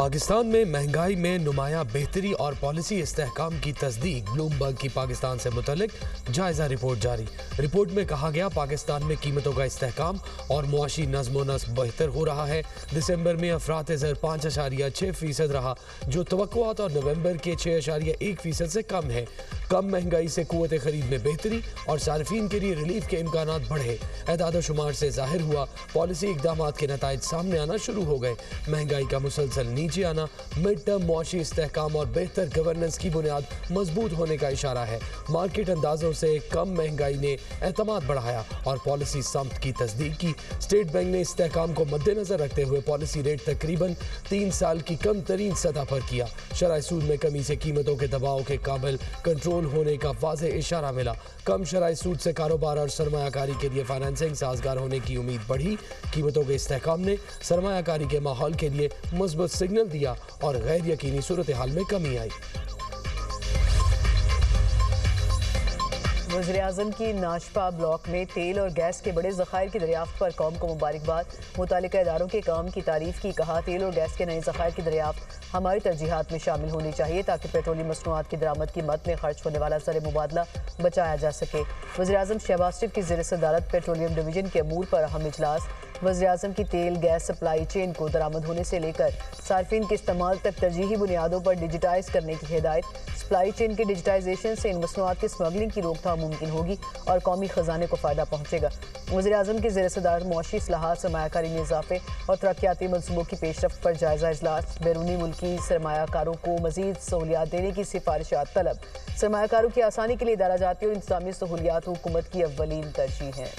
पाकिस्तान में महंगाई में नुमाया बेहतरी और पॉलिसी इस्तेहकाम की तस्दीक। ब्लूमबर्ग की पाकिस्तान से मुतल्लिक जायजा रिपोर्ट जारी। रिपोर्ट में कहा गया पाकिस्तान में कीमतों का इस्तेहकाम और मुआशी नज़्म नस्ब बेहतर हो रहा है। दिसंबर में अफरात ज़र 5.6% रहा, जो तवक्कुआत और नवंबर के 6.1% से कम है। कम महंगाई से कुव्वत खरीद में बेहतरी और सार्फिन के लिए रिलीफ के इम्कानात बढ़े। एदाद शुमार से जाहिर हुआ पॉलिसी इकदाम के नताइज सामने आना शुरू हो गए। महंगाई का मुसलसल नीचे आना मिड टर्म मुआशी इस्तेहकाम और बेहतर गवर्नेंस की बुनियाद मजबूत होने का इशारा है। मार्केट अंदाजों से कम महंगाई ने एतमाद बढ़ाया और पॉलिसी समत की तस्दीक की। स्टेट बैंक ने इस्तेहकाम को मद्देनजर रखते हुए पॉलिसी रेट तकरीबन 3 साल की कम तरीन सतह पर किया। शरह सूद में कमी से कीमतों के दबाव के काबिल कंट्रोल होने का वाज़ेह इशारा मिला। कम शरह सूद से कारोबार और सरमायाकारी के लिए फाइनेंसिंग साजगार होने की उम्मीद बढ़ी। कीमतों के इस्तेहकाम ने सरमायाकारी के माहौल के लिए मजबूत सिग्नल दिया और गैर यकीनी सूरत हाल में कमी आई। वज़ीर-ए-आज़म की नाशपा ब्लॉक में तेल और गैस के बड़े ज़खायर की दरियाफ्त पर कौम को मुबारकबाद। मुतालिका इदारों के काम की तारीफ की। कहा तेल और गैस के नए ज़खायर की दरियाफ्त हमारी तरजीहात में शामिल होनी चाहिए ताकि पेट्रोलियम मसनूआत की दरामद की मद में खर्च होने वाला ज़र मुबादला बचाया जा सके। वज़ीर-ए-आज़म शहबाज शरीफ की ज़ेर सदारत पेट्रोलियम डिवीजन के अमूर पर अहम इजलास। वज़ीर-ए-आज़म की तेल गैस सप्लाई चेन को दरामद होने से लेकर सार्फिन के इस्तेमाल तक तरजीही बुनियादों पर डिजिटाइज करने की हिदायत। सप्लाई चेन के डिजिटाइजेशन से इन मसनूआत की स्मगलिंग की रोकथाम मुमकिन होगी और कौमी खजाने को फ़ायदा पहुँचेगा। वज़ीर-ए-आज़म की ज़ेर सदारत मुआशी इस्लाहात, सरमायाकारी में इजाफे और तरक्याती मनसूबों की पेशरफ्त पर जायजा इजलास। बैरूनी मुल्की सरमायाकारों को मज़ीद सहूलियात देने की सिफारिशात तलब। सरमायाकारों की आसानी के लिए इदारा जाती और इंतज़ामी सहूलियात हुकूमत की अव्वलीन तरजीह हैं।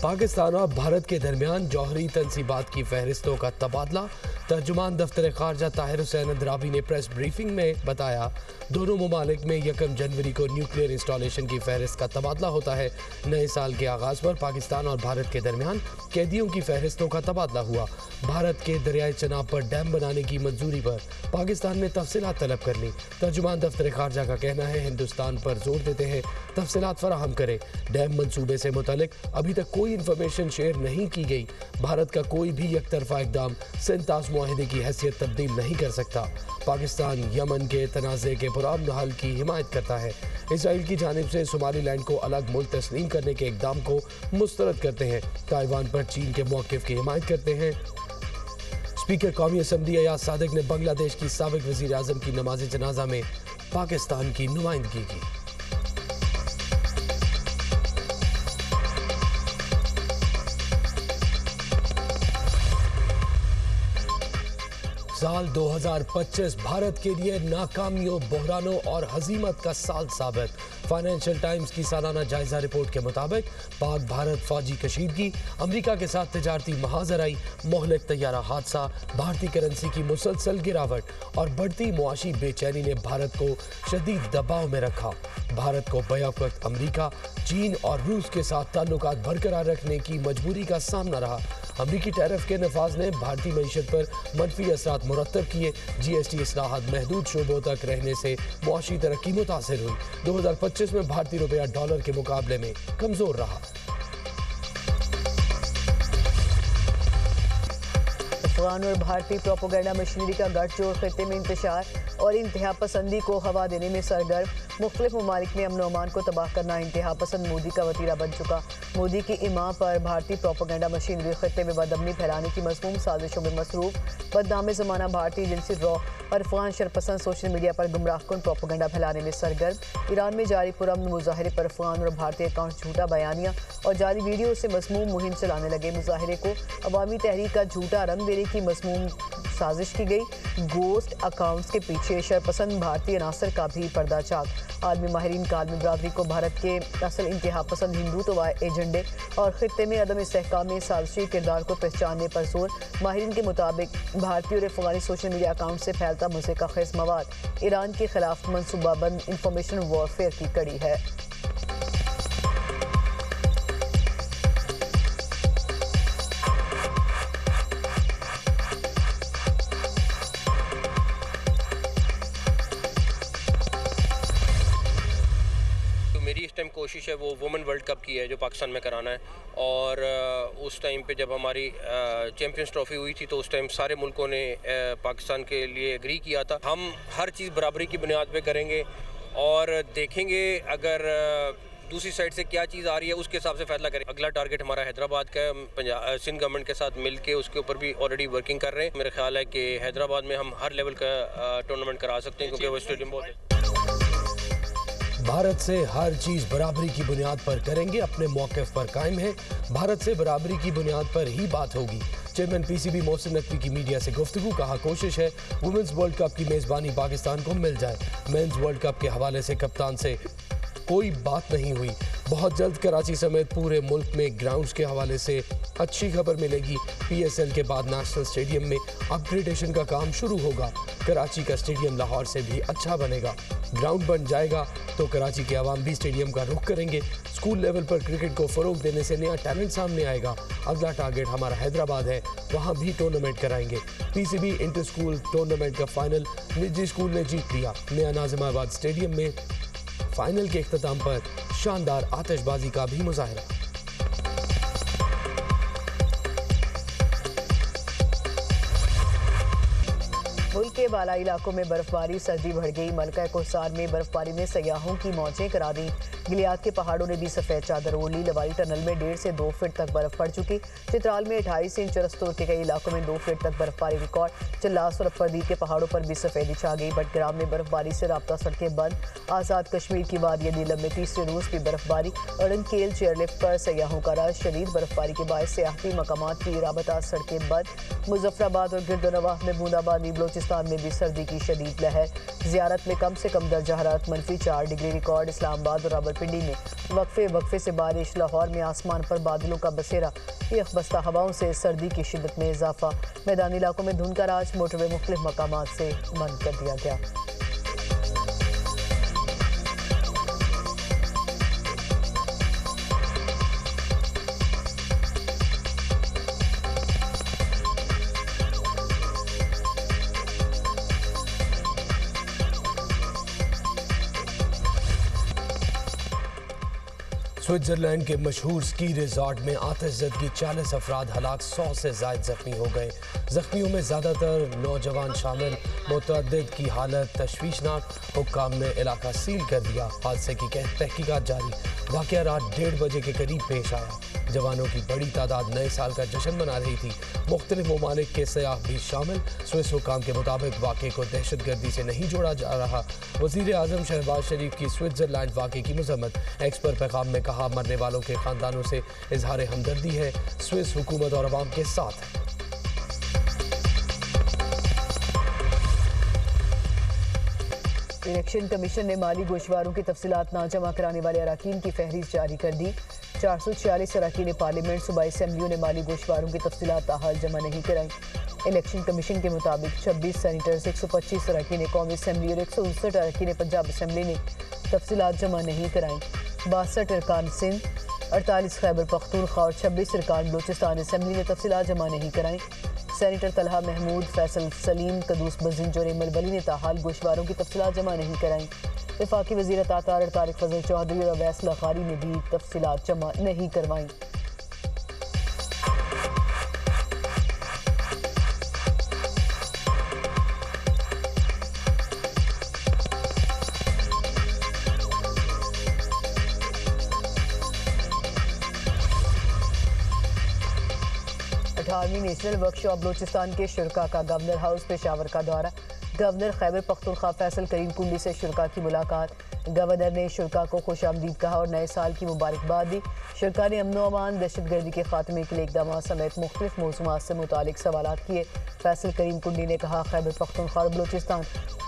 पाकिस्तान और भारत के दरमियान जौहरी तनसीबात की फहरिस्तों का तबादला। तर्जुमान दफ्तर खारजा ताहिर हुसैन अंद्राबी ने प्रेस ब्रीफिंग में बताया दोनों ममालिक में 1 जनवरी को न्यूक्लियर इंस्टॉलेशन की फहरिस्त का तबादला होता है। नए साल के आगाज़ पर पाकिस्तान और भारत के दरमियान कैदियों की फहरिस्तों का तबादला हुआ। भारत के दरियाए चनाब पर डैम बनाने की मंजूरी पर पाकिस्तान ने तफसीलात तलब कर ली। तर्जुमान दफ्तर खारजा का कहना है हिंदुस्तान पर जोर देते हैं तफसीलात फराहम करे। डैम मनसूबे से मुतल्लिक अभी तक कोई इंफॉर्मेशन शेयर नहीं की गई। भारत का कोई भी एक तरफा इकदाम सिंतास मुआहिदे की हैसियत तब्दील नहीं कर सकता। पाकिस्तान यमन के तनाज़े के पुरअमन हल की हिमायत करता है। इसराइल की जानिब से सोमालीलैंड को अलग मुल्क तस्लीम करने के इकदाम को मुस्तरद करते हैं। ताइवान पर चीन के मौक़िफ़ की हिमायत करते हैं। स्पीकर कौमी असम्बली अयाज सादिक ने बांग्लादेश की साबिक वज़ीर आज़म की नमाज जनाजा में पाकिस्तान की नुमाइंदगी की। साल 2025 भारत के लिए नाकामियों, बहरानों और हजीमत का साल साबित। फाइनेंशियल टाइम्स की सालाना जायजा रिपोर्ट के मुताबिक पाक भारत फौजी कशीदगी, अमेरिका के साथ तिजारती महाजराई, मोहलिक तैयारा हादसा, भारतीय करेंसी की मुसलसल गिरावट और बढ़ती मुआशी बेचैनी ने भारत को शदीद दबाव में रखा। भारत को बैक वक्त अमेरिका, चीन और रूस के साथ ताल्लुकात बरकरार रखने की मजबूरी का सामना रहा। अमरीकी टैरिफ के नफाज ने भारतीय मईशत पर मनफी असरात मुरतब किए। GST इस्लाहात महदूद शोबों तक रहने से मुआशी तरक्की मुतासिर हुई। 2025 में भारतीय रुपया डॉलर के मुकाबले में कमजोर रहा। अफगान और भारतीय प्रोपोगेंडा मशीनरी का गठजोड़ खित्ते में इंतशार और इंतहा पसंदी को हवा देने में सरगर्म। मुख्तलिफ ममालिक में अमन अमान को तबाह करना इंतहा पसंद मोदी का वतीरा बन चुका। मोदी की इमाम पर भारतीय प्रोपोगेंडा मशीनरी खित्ते में बदअमनी फैलाने की मज़मूम साजिशों में मसरूफ। बदनाम ज़माना भारतीय एजेंसी रॉ और अफगान शरपसंद सोशल मीडिया पर गुमराहकुन प्रोपोगेंडा फैलाने में सरगर्म। ईरान में जारी पुरअमन मुजाहरे पर अफगान और भारतीय अकाउंट झूठा बयानिया और जाली वीडियो से मज़मूम मुहिम चलाने लगे। मुजाहरे को अवामी तहरीक का झूठा रंग देने की मज़मूम साजिश की गई। गोस्ट अकाउंट्स के पीछे शरपसंद भारतीय अनासर का भी पर्दा चाक। आलमी माहिरीन का आलमी बरादरी को भारत के असल इंतहा पसंद हिंदुत्व एजेंडे और खित्ते में अदम इस्तेहकाम में साजिशी किरदार को पहचानने पर जोर। माहिरीन के मुताबिक भारतीय और अफगानी सोशल मीडिया अकाउंट से फैलता मुझे का खेस मवाद ईरान के खिलाफ मनसूबाबंद इंफॉर्मेशन वॉरफेयर की कड़ी है। मेरी इस टाइम कोशिश है वो वुमेन वर्ल्ड कप की है जो पाकिस्तान में कराना है। और उस टाइम पे जब हमारी चैम्पियंस ट्रॉफी हुई थी तो उस टाइम सारे मुल्कों ने पाकिस्तान के लिए एग्री किया था। हम हर चीज़ बराबरी की बुनियाद पे करेंगे और देखेंगे अगर दूसरी साइड से क्या चीज़ आ रही है उसके हिसाब से फैसला करें। अगला टारगेट हमारा हैदराबाद का है। सिंध गवर्नमेंट के साथ मिल के उसके ऊपर भी ऑलरेडी वर्किंग कर रहे हैं। मेरा ख्याल है कि हैदराबाद में हम हर लेवल का टूर्नामेंट करा सकते हैं क्योंकि वो स्टेडियम बहुत है। भारत से हर चीज बराबरी की बुनियाद पर करेंगे, अपने मौक़िफ़ पर कायम है। भारत से बराबरी की बुनियाद पर ही बात होगी। चेयरमैन पीसीबी मोहसिन नकवी की मीडिया से गुफ्तगू। कहा कोशिश है वुमेन्स वर्ल्ड कप की मेजबानी पाकिस्तान को मिल जाए। मेंस वर्ल्ड कप के हवाले से कप्तान से कोई बात नहीं हुई। बहुत जल्द कराची समेत पूरे मुल्क में ग्राउंड्स के हवाले से अच्छी खबर मिलेगी। पीएसएल के बाद नेशनल स्टेडियम में अपग्रेडेशन का काम शुरू होगा। कराची का स्टेडियम लाहौर से भी अच्छा बनेगा। ग्राउंड बन जाएगा तो कराची के अवाम भी स्टेडियम का रुख करेंगे। स्कूल लेवल पर क्रिकेट को फ़रोग देने से नया टैलेंट सामने आएगा। अगला टारगेट हमारा हैदराबाद है, वहाँ भी टूर्नामेंट कराएंगे। पीसीबी इंटर स्कूल टूर्नामेंट का फाइनल निजी स्कूल ने जीत लिया। नया नाज़िमाबाद स्टेडियम में फाइनल के इख्तिताम पर शानदार आतिशबाजी का भी मुजाहरा। मुल्क के बालाई इलाकों में बर्फबारी, सर्दी बढ़ गई। मलका कोहसार में बर्फबारी ने सयाहों की मौजें करा दी। गिलियात के पहाड़ों ने भी सफ़ेद चादर ओढ़ ली। लवारी टनल में 1.5 से 2 फीट तक बर्फ पड़ चुकी। चित्राल में 28 इंच, रस्तौर के कई इलाकों में 2 फीट तक बर्फबारी रिकॉर्ड। चिल्लास और अपरदीप के पहाड़ों पर भी सफ़ेदी छा गई। बटग्राम में बर्फबारी से राब्ता सड़कें बंद। आज़ाद कश्मीर की वादिया नीलम में तीसरे रोज़ भी बर्फबारी। अड़नकेल चेयरलिफ्ट पर सयाहों का रश शदीद। बर्फबारी के बायस सियाहती मकामात की राबता सड़कें बंद। मुजफ्फराबाद और गिरदनवाह में बूंदाबांदी। बलोचिस्तान में भी सर्दी की शदीद लहर। ज़ियारत में कम से कम दर्जा हरारत -4 डिग्री रिकॉर्ड। इस्लामाबाद और रावलपिंडी में वक्फे से बारिश। लाहौर में आसमान पर बादलों का बसेरा। यखबस्ता हवाओं से सर्दी की शिद्दत में इजाफा। मैदानी इलाकों में धुंध का राज। मोटरवे मुख्तलिफ मकामात से बंद कर दिया गया। स्विट्जरलैंड के मशहूर स्की रिजॉर्ट में आतिशज़दगी 40 अफराद हलाक, 100 से ज़ायद जख्मी हो गए। जख्मियों में ज़्यादातर नौजवान शामिल। मुतअद्दिद की हालत तशवीशनाक। हुक्काम ने इलाका सील कर दिया। हादसे की तहकीकात जारी। वाक़या रात 1:30 बजे के करीब पेश आया। जवानों की बड़ी तादाद नए साल का जश्न मना रही थी। मुख्तलिफ ममालिक के सयाह भी शामिल। स्विस हुक्काम के मुताबिक वाक़े को दहशतगर्दी से नहीं जोड़ा जा रहा। वज़ीर आज़म शहबाज शरीफ की स्विट्ज़रलैंड वाक़े की मज़म्मत। एक्स पर पैगाम में कहा मरने वालों के ख़ानदानों से इजहार हमदर्दी है। स्विस हुकूमत और अवाम के साथ है। इलेक्शन कमीशन ने माली गोशवारों की तफसीलात ना जमा कराने वाले अराकीन की फहरिस्त जारी कर दी। 446 अराकीन पार्लियामेंट सूबाई असम्बलियों ने माली गोशवारों की तफसीलात ताहाल जमा नहीं कराई। इलेक्शन कमीशन के मुताबिक 26 सैनिटर्स, 125 अराकीन कौमी असम्बली और 159 अराकीन पंजाब असम्बली ने तफसीलात जमा नहीं कराई। 62 अरकान सिंध, 48 खैबर पख्तूनख्वा और 26 अरकान बलोचिस्तान असम्बली ने तफसीलात जमा नहीं कराई। सेनेटर तलहा महमूद, फैसल सलीम, कदूस बजिंज और इमल वली ने ताहाल गोशवारों की तफसीलात जमा नहीं कराई। वफाकी वज़ीर तातार तारिक फजल चौधरी और अवैस लखारी ने भी तफसीलात जमा नहीं करवाई। नेशनल वर्कशॉप बलोचिस्तान के शुरा का गवर्नर हाउस पेशावर का दौरा। गवर्नर खैबर पख्तूनख्वा फैसल करीम कुंडी से शुरा की मुलाकात। गवर्नर ने शुरा को खुश आमदीद कहा और नए साल की मुबारकबाद दी। शुरा ने अमन अमान, दहशतगर्दी के खात्मे के लिए इकदाम समेत मुख्तलिफ मौज़ूआत से मुतालिक सवालात किए। फैसल करीम कुंडी ने कहा खैबर पख्तूनख्वा और बलोचिस्तान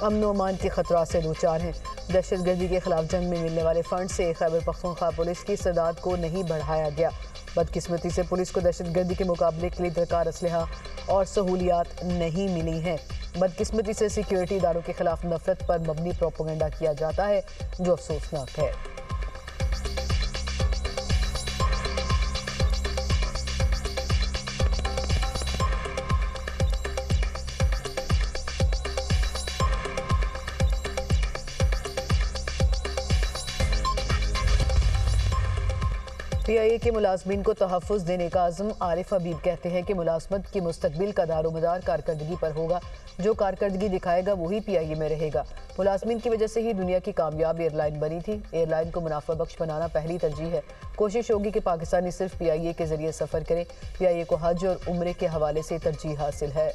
अमन अमान के खतरात से दो चार हैं। दहशतगर्दी के खिलाफ जंग में मिलने वाले फंड से खैबर पख्तूनख्वा पुलिस की इस्तेदाद को नहीं बढ़ाया गया। बदकिस्मती से पुलिस को दहशतगर्दी के मुकाबले के लिए दरकार असलहा और सहूलियात नहीं मिली हैं। बदकिस्मती से सिक्योरिटी इदारों के खिलाफ नफरत पर मबनी प्रोपेगेंडा किया जाता है, जो अफसोसनाक है। PIA के मुलाजमीन को तहफ़्फ़ुज़ देने का आज़म। आरिफ हबीब कहते हैं कि मुलाजमत की मुस्तकबिल का दारोमदार कारकर्दगी पर होगा। जो कारकर्दगी दिखाएगा वही PIA में रहेगा। मुलाजमीन की वजह से ही दुनिया की कामयाब एयरलाइन बनी थी। एयरलाइन को मुनाफा बख्श बनाना पहली तरजीह है। कोशिश होगी कि पाकिस्तानी सिर्फ PIA के जरिए सफ़र करें। PIA को हज और उम्रे के हवाले से तरजीह हासिल है।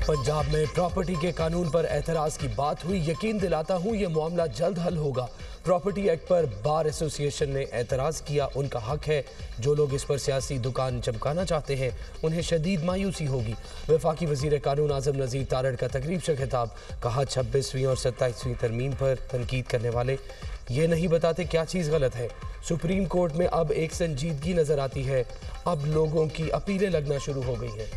पंजाब में प्रॉपर्टी के कानून पर एतराज़ की बात हुई। यकीन दिलाता हूँ ये मामला जल्द हल होगा। प्रॉपर्टी एक्ट पर बार एसोसिएशन ने एतराज़ किया। उनका हक है। जो लोग इस पर सियासी दुकान चमकाना चाहते हैं उन्हें शदीद मायूसी होगी। वफाकी वज़ीर कानून आज़म नज़ीर तारड़ का तकरीब से खिताब। कहा 26वीं और 27वीं तरमीम पर तनकीद करने वाले ये नहीं बताते क्या चीज़ गलत है। सुप्रीम कोर्ट में अब एक संजीदगी नज़र आती है। अब लोगों की अपीलें लगना शुरू हो गई हैं।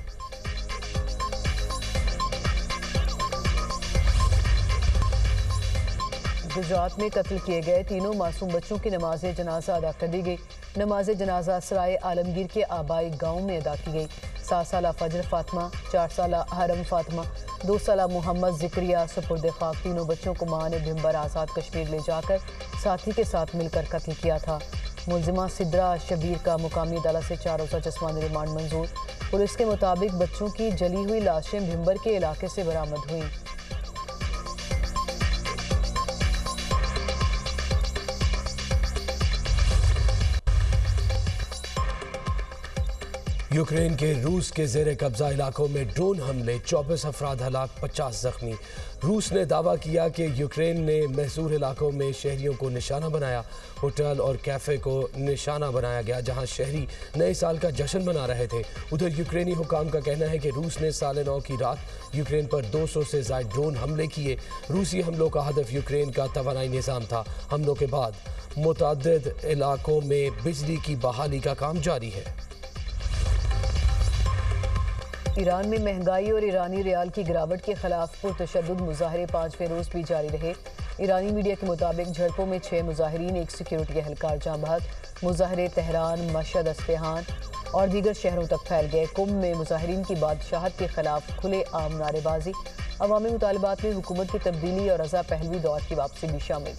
गुजरात में कत्ल किए गए तीनों मासूम बच्चों की नमाज जनाजा अदा कर दी गई। नमाज जनाजा सराय आलमगीर के आबाई गांव में अदा की गई। 7 साला फजर फातिमा, 4 साला हरम फातिमा, 2 साला मोहम्मद जिक्रिया सुपुर्द खाक। तीनों बच्चों को मां ने भिंबर आज़ाद कश्मीर ले जाकर साथी के साथ मिलकर कत्ल किया था। मुलजिमा सिद्रा शबीर का मुकामी अदालत से 4 रोज़ा जिस्मानी रिमांड मंजूर। पुलिस के मुताबिक बच्चों की जली हुई लाशें भिंबर के इलाके से बरामद हुई। यूक्रेन के रूस के ज़ेर कब्जा इलाकों में ड्रोन हमले, 24 अफराद हलाक, 50 जख्मी। रूस ने दावा किया कि यूक्रेन ने महसूर इलाकों में शहरियों को निशाना बनाया। होटल और कैफ़े को निशाना बनाया गया जहां शहरी नए साल का जश्न मना रहे थे। उधर यूक्रेनी हुकाम का कहना है कि रूस ने साल 9 की रात यूक्रेन पर 200 से ज़ायद ड्रोन हमले किए। रूसी हमलों का हदफ यूक्रेन का तवानाई निज़ाम था। हमलों के बाद मुतअद्दिद इलाकों में बिजली की बहाली का काम जारी है। ईरान में महंगाई और ईरानी रियाल की गिरावट के खिलाफ पुरतशद्दुद मुजाहरे 5वें रोज़ भी जारी रहे। ईरानी मीडिया के मुताबिक झड़पों में 6 मुजाहिरीन, एक सिक्योरिटी एहलकार जाँ बहक। मुजाहरे तेहरान, मशहद, अस्फहान और दीगर शहरों तक फैल गए। कुम में मुजाहिरीन की बादशाहत के खिलाफ खुले आम नारेबाजी। अवामी मुतालबात में हुकूमत की तब्दीली और रज़ा पहलवी दौर की वापसी भी शामिल।